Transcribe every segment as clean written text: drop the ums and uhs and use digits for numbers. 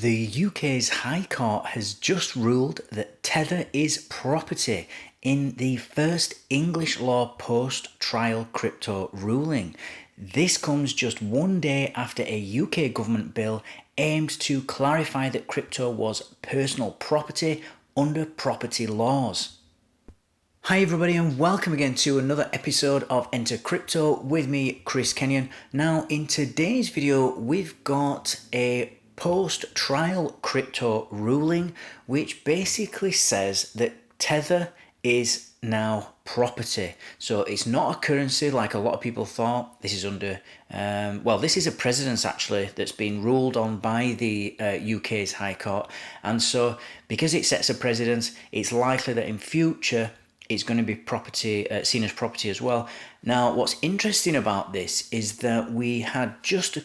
The UK's High Court has just ruled that Tether is property in the first English law post-trial crypto ruling. This comes just one day after a UK government bill aimed to clarify that crypto was personal property under property laws. Hi everybody and welcome again to another episode of Enter Crypto with me, Chris Kenyon. Now in today's video we've got a post-trial crypto ruling which basically says that Tether is now property. So it's not a currency like a lot of people thought. This is under, this is a precedent actually that's been ruled on by the UK's High Court. And so because it sets a precedent, it's likely that in future it's going to be property, seen as property as well. Now, what's interesting about this is that we had just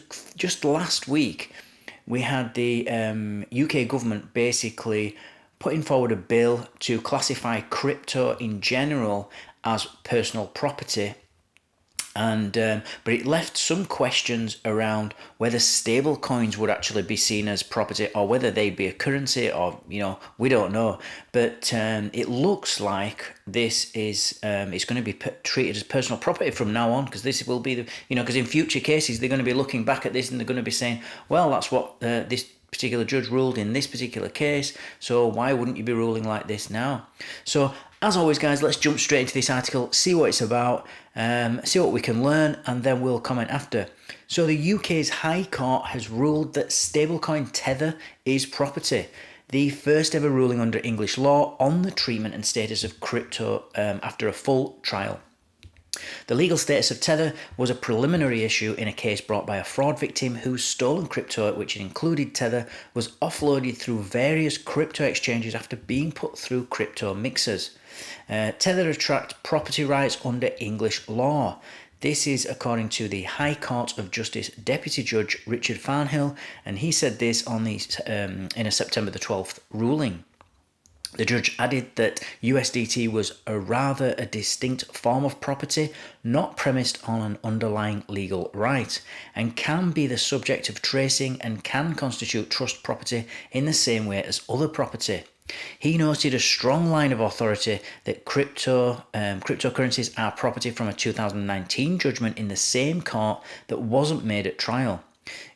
last week, we had the UK government basically putting forward a bill to classify crypto in general as personal property. And but it left some questions around whether stable coins would actually be seen as property or whether they'd be a currency, or we don't know. But it looks like this is it's going to be treated as personal property from now on, because this will be the because in future cases they're going to be looking back at this and they're going to be saying, well, that's what this particular judge ruled in this particular case, so why wouldn't you be ruling like this now? So as always guys, let's jump straight into this article, see what it's about, see what we can learn, and then we'll comment after. So the UK's High Court has ruled that stablecoin Tether is property, the first ever ruling under English law on the treatment and status of crypto after a full trial. The legal status of Tether was a preliminary issue in a case brought by a fraud victim whose stolen crypto, which included Tether, was offloaded through various crypto exchanges after being put through crypto mixers. Tether attracts property rights under English law. This is according to the High Court of Justice Deputy Judge Richard Farnhill, and he said this on in a September the 12th ruling. The judge added that USDT was a distinct form of property, not premised on an underlying legal right, and can be the subject of tracing and can constitute trust property in the same way as other property. He noted a strong line of authority that cryptocurrencies are property from a 2019 judgment in the same court that wasn't made at trial.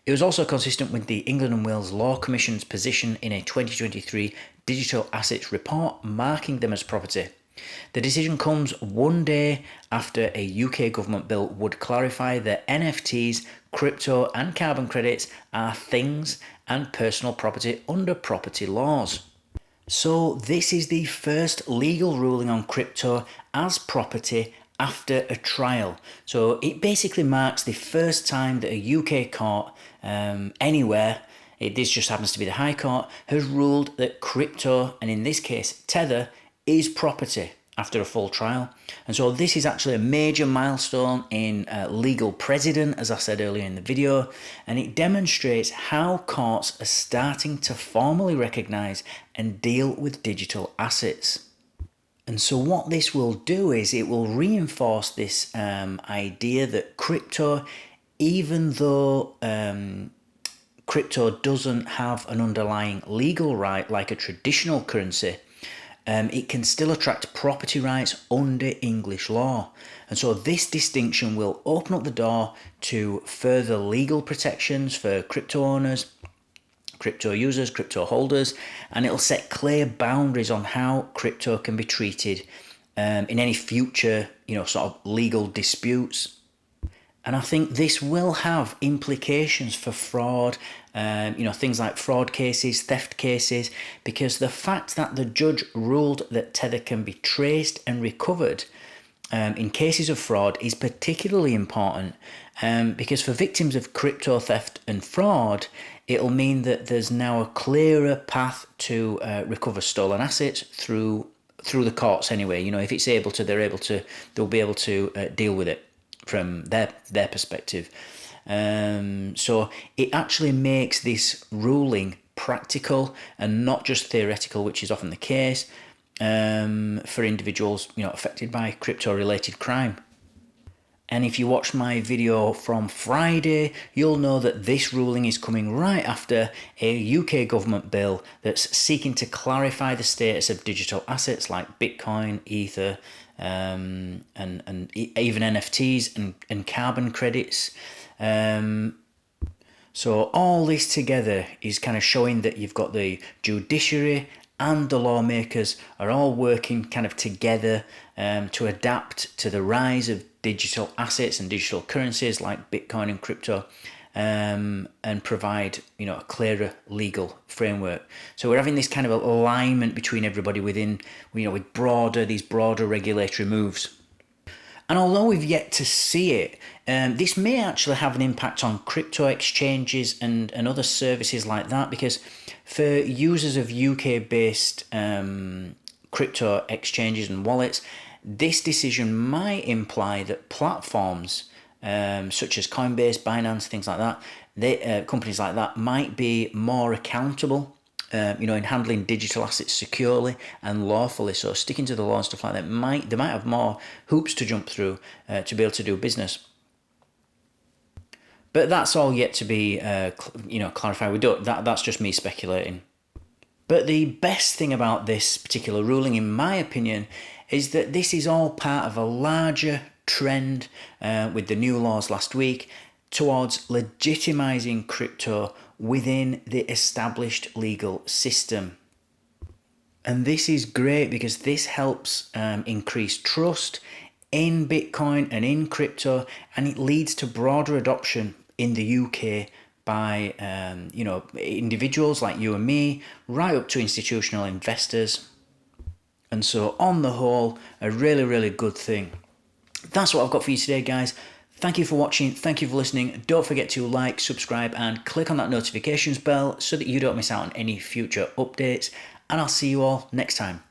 It was also consistent with the England and Wales Law Commission's position in a 2023 Digital Assets report marking them as property. The decision comes one day after a UK government bill would clarify that NFTs, crypto and carbon credits are things and personal property under property laws. So this is the first legal ruling on crypto as property after a trial. So it basically marks the first time that a UK court anywhere, this just happens to be the High Court, has ruled that crypto, and in this case Tether, is property after a full trial. And so this is actually a major milestone in legal precedent, as I said earlier in the video, and it demonstrates how courts are starting to formally recognise and deal with digital assets. And so what this will do is it will reinforce this idea that crypto, even though crypto doesn't have an underlying legal right like a traditional currency, it can still attract property rights under English law. And so this distinction will open up the door to further legal protections for crypto owners, crypto users, crypto holders, and it'll set clear boundaries on how crypto can be treated in any future, sort of legal disputes. And I think this will have implications for fraud, things like fraud cases, theft cases, because the fact that the judge ruled that Tether can be traced and recovered in cases of fraud is particularly important, because for victims of crypto theft and fraud, it'll mean that there's now a clearer path to recover stolen assets through the courts anyway. If it's able to, they'll be able to deal with it from their perspective. So it actually makes this ruling practical and not just theoretical, which is often the case for individuals affected by crypto related crime. And if you watched my video from Friday, you'll know that this ruling is coming right after a UK government bill that's seeking to clarify the status of digital assets like Bitcoin, Ether, and even NFTs and carbon credits. So all this together is kind of showing that you've got the judiciary and the lawmakers are all working kind of together to adapt to the rise of digital assets and digital currencies like Bitcoin and crypto, and provide a clearer legal framework. So we're having this kind of alignment between everybody within with these broader regulatory moves. And although we've yet to see it, this may actually have an impact on crypto exchanges and other services like that, because for users of UK-based crypto exchanges and wallets, this decision might imply that platforms such as Coinbase, Binance, things like that, companies like that might be more accountable in handling digital assets securely and lawfully. So sticking to the law and stuff like that, they might have more hoops to jump through to be able to do business. But that's all yet to be clarified. That's just me speculating. But the best thing about this particular ruling, in my opinion, is that this is all part of a larger trend with the new laws last week towards legitimising crypto within the established legal system. And this is great because this helps increase trust in Bitcoin and in crypto, and it leads to broader adoption in the UK by individuals like you and me, right up to institutional investors. And so on the whole, a really, really good thing. That's what I've got for you today, guys. Thank you for watching. Thank you for listening. Don't forget to like, subscribe, and click on that notifications bell so that you don't miss out on any future updates. And I'll see you all next time.